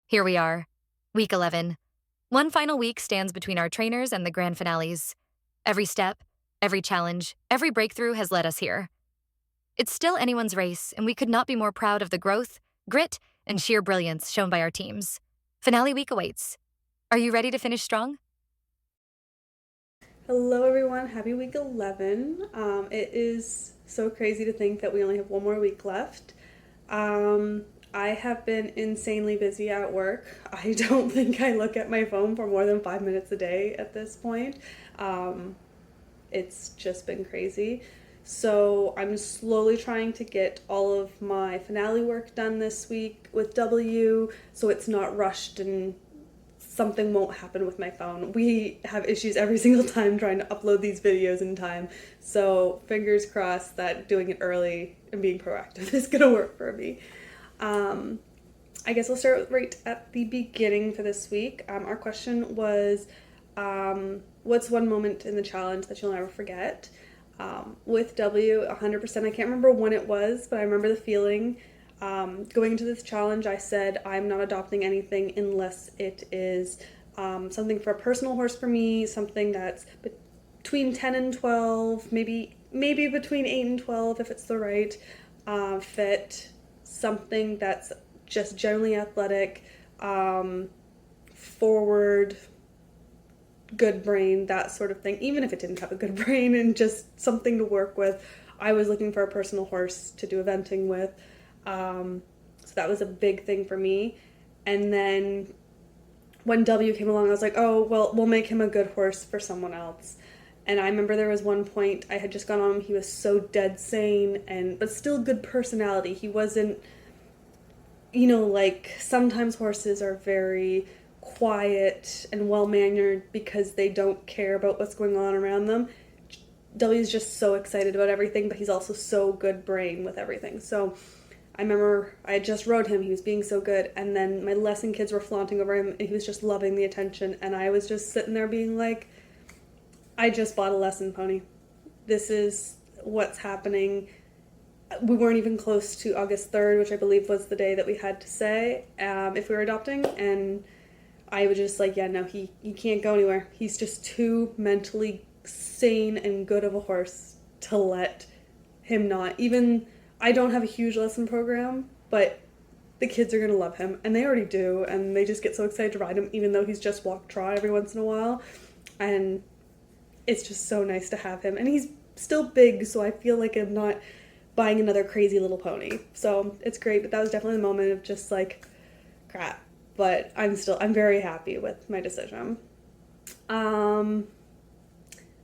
Here we are, week 11. One final week stands between our trainers and the grand finales. Every step, every challenge, every breakthrough has led us here. It's still anyone's race, and we could not be more proud of the growth, grit, and sheer brilliance shown by our teams. Finale week awaits. Are you ready to finish strong? Hello everyone, happy week 11. It is so crazy to think that we only have one more week left. I have been insanely busy at work. I don't think I look at my phone for more than 5 minutes a day at this point. It's just been crazy. So I'm slowly trying to get all of my finale work done this week with W, so it's not rushed and something won't happen with my phone. We have issues every single time trying to upload these videos in time. So fingers crossed that doing it early and being proactive is gonna work for me. I guess we'll start right at the beginning for this week. Our question was, what's one moment in the challenge that you'll never forget? With W, 100%. I can't remember when it was, but I remember the feeling. Going into this challenge, I said I'm not adopting anything unless it is something for a personal horse for me, something that's between 10 and 12, maybe between 8 and 12 if it's the right fit, something that's just generally athletic, forward, good brain, that sort of thing, even if it didn't have a good brain, and just something to work with. I was looking for a personal horse to do eventing with. So that was a big thing for me. And then when W came along, I was like, oh, well, we'll make him a good horse for someone else. And I remember there was one point I had just gone on him. He was so dead sane, but still good personality. He wasn't, like sometimes horses are very quiet and well-mannered because they don't care about what's going on around them. W's just so excited about everything, but he's also so good brain with everything. So I remember I had just rode him, he was being so good, and then my lesson kids were flaunting over him, and he was just loving the attention, and I was just sitting there being like, I just bought a lesson pony. This is what's happening. We weren't even close to August 3rd, which I believe was the day that we had to say if we were adopting, and I was just like, yeah, no, he can't go anywhere. He's just too mentally sane and good of a horse to let him not. Even I don't have a huge lesson program, but the kids are going to love him, and they already do, and they just get so excited to ride him, even though he's just walk trot every once in a while. And it's just so nice to have him. And he's still big, so I feel like I'm not buying another crazy little pony. So it's great, but that was definitely the moment of just like, crap. But I'm very happy with my decision.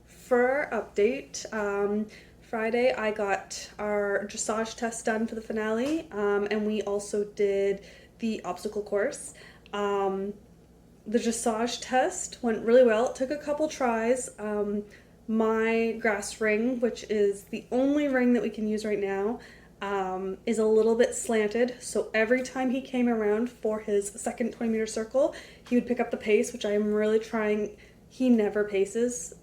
For update, Friday I got our dressage test done for the finale, and we also did the obstacle course. The dressage test went really well. It took a couple tries. My grass ring, which is the only ring that we can use right now, is a little bit slanted, so every time he came around for his second 20-meter circle, he would pick up the pace, which I am really trying. He never paces.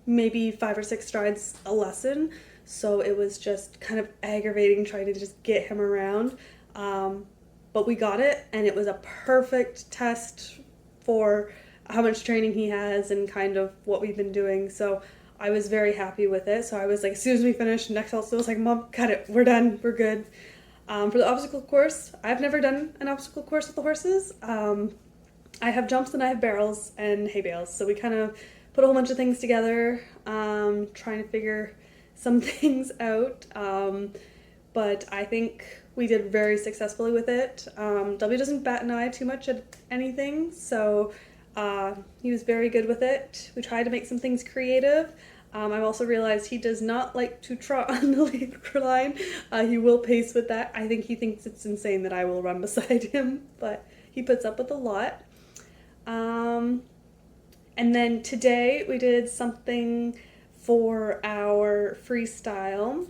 Maybe 5 or 6 strides a lesson, so it was just kind of aggravating trying to just get him around, but we got it, and it was a perfect test for how much training he has and kind of what we've been doing, so I was very happy with it. So I was like, as soon as we finished, next also was like, Mom, cut it, we're done, we're good. For the obstacle course, I've never done an obstacle course with the horses. I have jumps and I have barrels and hay bales, so we kind of put a whole bunch of things together, trying to figure some things out, but I think we did very successfully with it. W doesn't bat an eye too much at anything, so he was very good with it. We tried to make some things creative. I've also realized he does not like to trot on the lead line. He will pace with that. I think he thinks it's insane that I will run beside him, but he puts up with a lot. And then today we did something for our freestyle.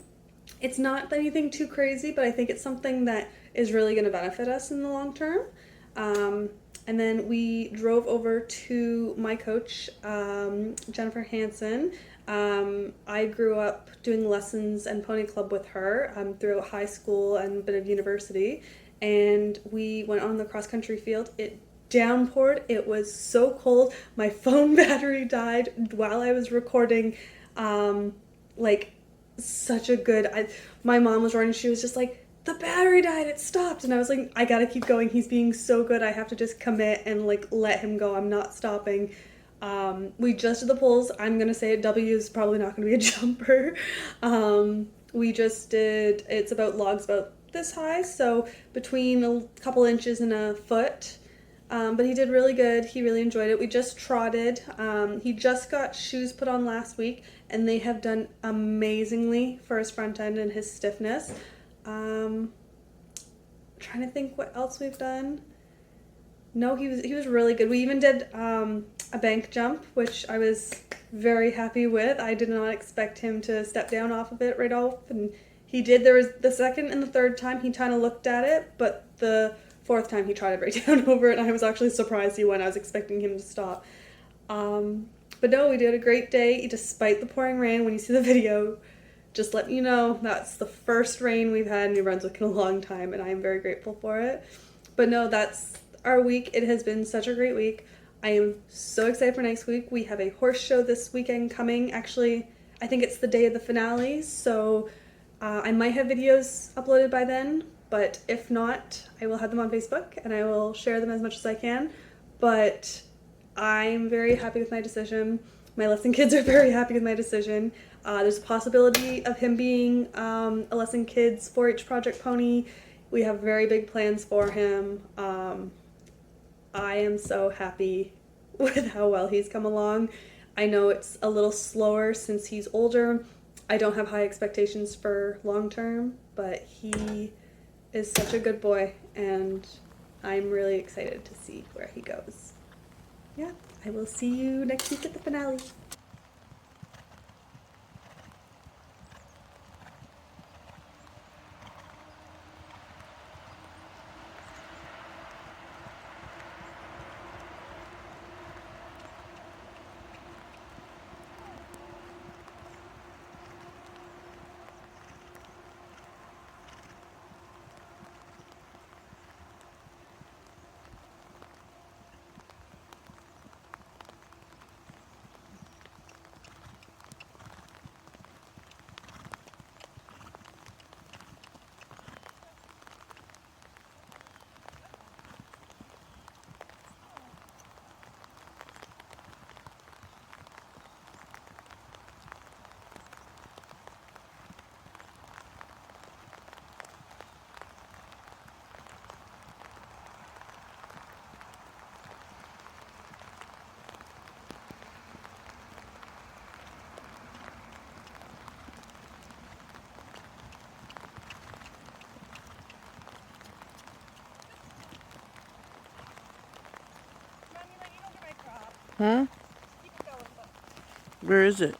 It's not anything too crazy, but I think it's something that is really going to benefit us in the long term. And then we drove over to my coach, Jennifer Hansen. I grew up doing lessons and pony club with her throughout high school and a bit of university. and we went on the cross country field. It downpoured. It was so cold. My phone battery died while I was recording. Like, such a good. My mom was running. She was just like, the battery died. It stopped, and I was like, I gotta keep going. He's being so good. I have to just commit and like let him go. I'm not stopping. We just did the pulls. I'm gonna say it. W is probably not gonna be a jumper. We just did. It's about logs about this high, so between a couple inches and a foot. But he did really good. He really enjoyed it. We just trotted. He just got shoes put on last week, and they have done amazingly for his front end and his stiffness. Trying to think what else we've done. No, he was really good. We even did a bank jump, which I was very happy with. I did not expect him to step down off of it right off, and he did. There was the second and the third time he kind of looked at it, but the fourth time he trotted right down over it, and I was actually surprised he went. I was expecting him to stop. But no, we did a great day despite the pouring rain. When you see the video, just let you know that's the first rain we've had in New Brunswick in a long time, and I am very grateful for it. But no, that's our week. It has been such a great week. I am so excited for next week. We have a horse show this weekend coming. Actually, I think it's the day of the finale, so I might have videos uploaded by then, but if not, I will have them on Facebook and I will share them as much as I can. But I'm very happy with my decision. My lesson kids are very happy with my decision. There's a possibility of him being a lesson kids 4-H project pony. We have very big plans for him. I am so happy with how well he's come along. I know it's a little slower since he's older. I don't have high expectations for long term, but he is such a good boy, and I'm really excited to see where he goes. Yeah, I will see you next week at the finale. Huh? Where is it?